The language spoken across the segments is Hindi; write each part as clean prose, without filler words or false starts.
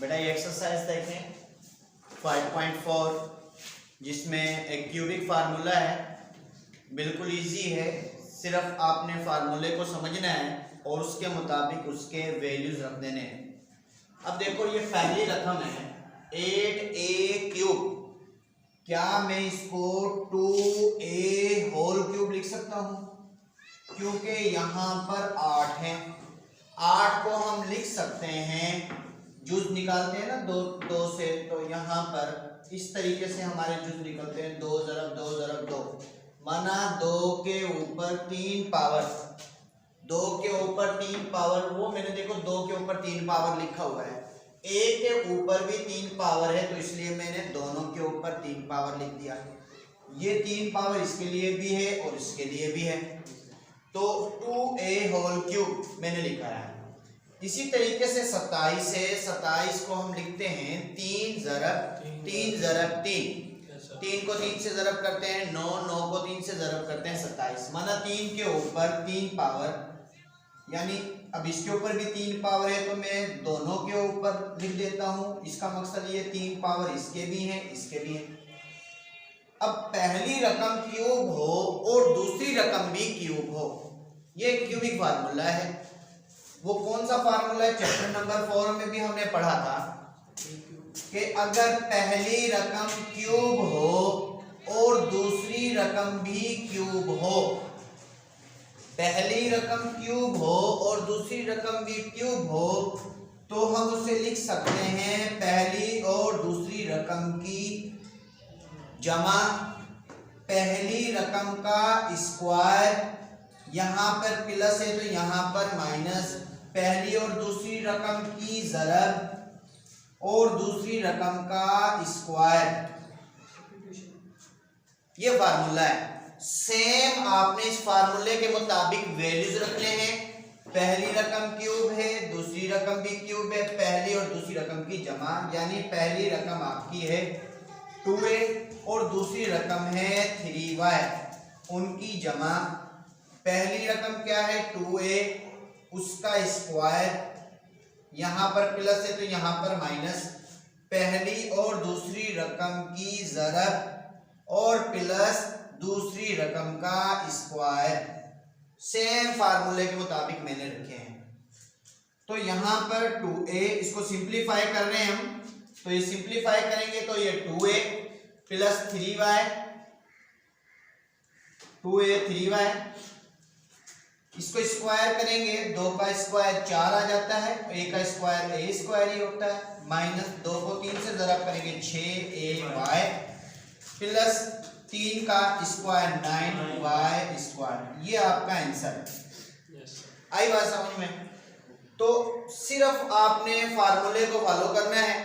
बेटा ये एक्सरसाइज देखें 5.4 जिसमें एक क्यूबिक फार्मूला है। बिल्कुल इजी है, सिर्फ आपने फार्मूले को समझना है और उसके मुताबिक उसके वैल्यूज रख देने हैं। अब देखो ये पहली रकम है 8a क्यूब। क्या मैं इसको 2a होल क्यूब लिख सकता हूँ? क्योंकि यहाँ पर 8 है, 8 को हम लिख सकते हैं, जुज निकालते हैं ना दो से, तो यहाँ पर इस तरीके से हमारे जुज निकलते हैं 2 ज़रब 2 ज़रब 2, माना 2 के ऊपर 3 पावर, 2 के ऊपर 3 पावर, वो मैंने देखो 2 के ऊपर 3 पावर लिखा हुआ है, a के ऊपर भी 3 पावर है, तो इसलिए मैंने दोनों के ऊपर 3 पावर लिख दिया। ये 3 पावर इसके लिए भी है और इसके लिए भी है, तो 2a होल क्यूब मैंने लिखा है। इसी तरीके से 27 है, 27 को हम लिखते हैं 3 ज़रब 3 ज़रब 3, 3 को 3 से ज़रब करते हैं 9, 9 को 3 से ज़रब करते हैं 27, माना 3 के ऊपर 3 पावर, यानी अब इसके ऊपर भी 3 पावर है तो मैं दोनों के ऊपर लिख देता हूँ। इसका मकसद ये 3 पावर इसके भी हैं इसके भी हैं। अब पहली रकम क्यूब हो और दूसरी रकम भी क्यूब हो, ये क्यूबिक फार्मूला है। वो कौन सा फार्मूला है? चैप्टर नंबर 4 में भी हमने पढ़ा था कि अगर पहली रकम क्यूब हो और दूसरी रकम भी क्यूब हो, पहली रकम क्यूब हो और दूसरी रकम भी क्यूब हो, तो हम उसे लिख सकते हैं पहली और दूसरी रकम की जमा पहली रकम का स्क्वायर, यहाँ पर प्लस है तो यहाँ पर माइनस, पहली और दूसरी रकम की ज़रब और दूसरी रकम का स्क्वायर, ये फार्मूला है। सेम आपने इस फार्मूले के मुताबिक वैल्यूज रखने हैं। पहली रकम क्यूब है, दूसरी रकम भी क्यूब है, पहली और दूसरी रकम की जमा, यानी पहली रकम आपकी है 2a और दूसरी रकम है 3y, उनकी जमा। पहली रकम क्या है? 2a, उसका स्क्वायर, यहाँ पर प्लस है तो यहाँ पर माइनस, पहली और दूसरी रकम की ज़रब और प्लस दूसरी रकम का स्क्वायर। सेम फार्मूले के मुताबिक मैंने रखे हैं। तो यहाँ पर 2a, इसको सिंप्लीफाई कर रहे हैं हम, तो ये सिंप्लीफाई करेंगे तो ये 2a plus 3y, 2a 3y, इसको स्क्वायर करेंगे, 2 का स्क्वायर 4 आ जाता है, a का स्क्वायर a स्क्वायर ही होता है, माइनस 2 को 3 से ज़रब करेंगे 6ay प्लस 3 का स्क्वायर 9y स्क्वायर। ये आपका आंसर है। आई बात समझ में? तो सिर्फ आपने फार्मूले को फॉलो करना है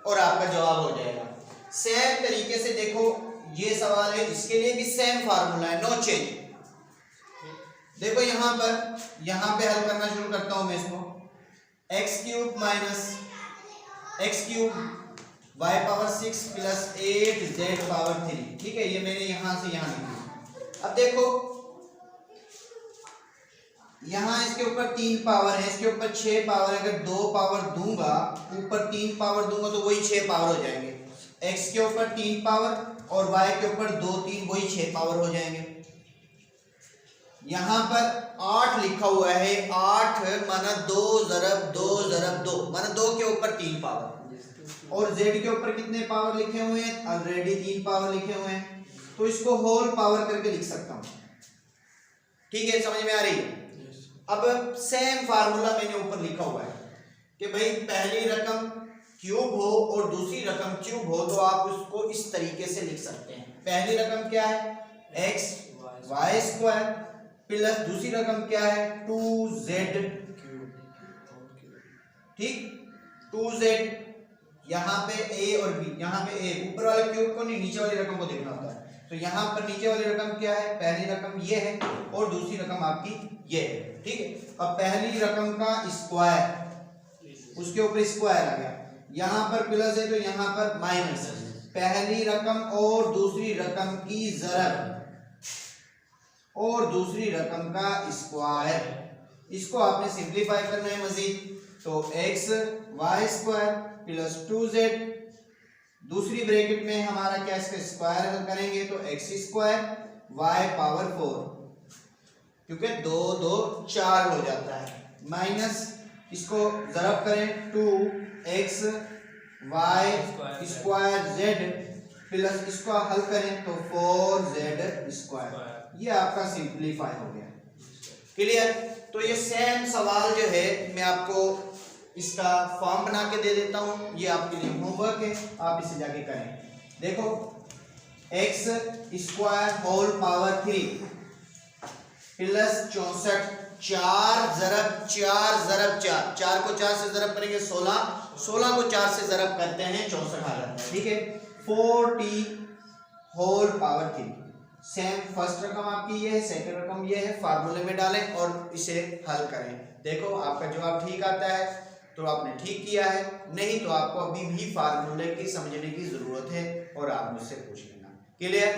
और आपका जवाब हो जाएगा। सेम तरीके से देखो ये सवाल है, इसके लिए भी सेम फार्मूला है, नो चेंज। देखो यहाँ पे हल करना शुरू करता हूं मैं इसको, x cube minus x cube y power 6 plus 8 z power 3, ठीक है, ये मैंने यहां से यहां लिखा। अब देखो यहाँ इसके ऊपर 3 पावर है, इसके ऊपर 6 पावर है, अगर 2 पावर दूंगा, ऊपर 3 पावर दूंगा तो वही 6 पावर हो जाएंगे। एक्स के ऊपर 3 पावर और वाई के ऊपर 2 3, वही 6 पावर हो जाएंगे। यहाँ पर 8 लिखा हुआ है, 8 माना 2 ज़रब 2 ज़रब 2, माना 2 के ऊपर 3 पावर, और z के ऊपर कितने पावर लिखे हुए हैं? ऑलरेडी 3 पावर लिखे हुए हैं, तो इसको होल पावर करके लिख सकता हूं। ठीक है, समझ में आ रही है? अब सेम फार्मूला मैंने ऊपर लिखा हुआ है कि भाई पहली रकम क्यूब हो और दूसरी रकम क्यूब हो, तो आप उसको इस तरीके से लिख सकते हैं। पहली रकम क्या है? x y स्क्वायर प्लस दूसरी रकम क्या है? 2z, ठीक, 2z, यहाँ पे a और b, यहाँ पे a, ऊपर वाले क्यूब को नहीं, नीचे वाली रकम को देखना होता है। तो यहाँ पर नीचे वाली रकम क्या है? पहली रकम ये है और दूसरी रकम आपकी ये है, ठीक है। अब पहली रकम का स्क्वायर, उसके ऊपर स्क्वायर आ गया, यहाँ पर प्लस है तो यहाँ पर माइनस, पहली रकम और दूसरी रकम की ज़रब और दूसरी रकम का स्क्वायर, इसको आपने सिंप्लीफाई करना है मजीद, तो x Y square plus 2z, दूसरी ब्रैकेट में हमारा क्या इसका स्क्वायर करेंगे तो एक्स स्क्वायर वाई पावर 4, क्योंकि 2 2 4 हो जाता है, माइनस इसको ज़रब करें 2x Y square z plus इसको हल करें तो 4z स्क्वायर। ये आपका सिंप्लीफाई हो गया। क्लियर? तो ये सेम सवाल जो है मैं आपको इसका फॉर्म बना के दे देता हूं, ये आपके लिए होमवर्क है, आप इसे जाके करें। देखो x square whole power 3 plus 64, 4 ज़रब 4, 4 को 4 से ज़रब करेंगे 16, 16 को 4 से ज़रब करते हैं 64 आ जाता है। ठीक है, 4t whole power 3। Same first रकम आपकी ये है, सेकंड रकम ये है, फार्मूले में डालें और इसे हल करें। देखो आपका जवाब ठीक आता है तो आपने ठीक किया है, नहीं तो आपको अभी भी फार्मूले की समझने की जरूरत है और आप मुझसे पूछ लेना। क्लियर?